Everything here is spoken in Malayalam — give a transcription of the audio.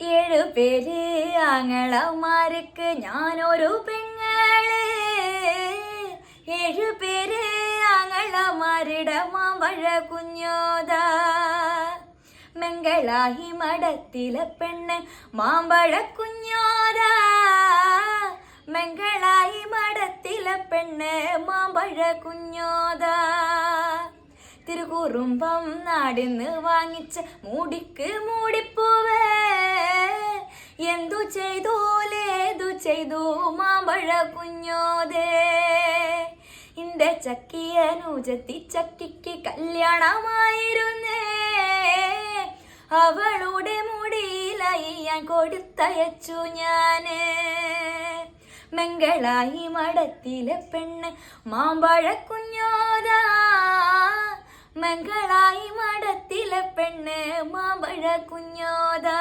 ഏഴു പേര് ആങ്ങളമാർക്ക് ഞാനൊരു പെങ്ങള്. ഏഴു പേര് ആങ്ങളമാരുടെ മാമ്പഴ കുഞ്ഞോതാ. മംഗളാഹി മഠത്തിലെ പെണ്ണ് മാമ്പഴ കുഞ്ഞോതാ. മംഗളാഹി മഠത്തിലെ പെണ്ണ് മാമ്പഴ കുഞ്ഞോതാ. തിരുകുറുമ്പം നാടിന്ന് വാങ്ങിച്ച മൂടിക്ക് മൂടിപ്പൂവേ. എന്തു ചെയ്തു മാമ്പഴ കുഞ്ഞോതേ. ഇന്റെ ചക്കിയനുജത്തി ചക്കിക്ക് കല്യാണമായിരുന്നേ. അവളുടെ മുടിയിലായി ഞാൻ കൊടുത്തയച്ചു ഞാന്. മംഗളാഹി മഠത്തിലെ പെണ്ണ് മാമ്പഴ കുഞ്ഞോതാ. മംഗളാഹി മഠത്തിലെ പെണ്ണ് മാമ്പഴ കുഞ്ഞോതാ.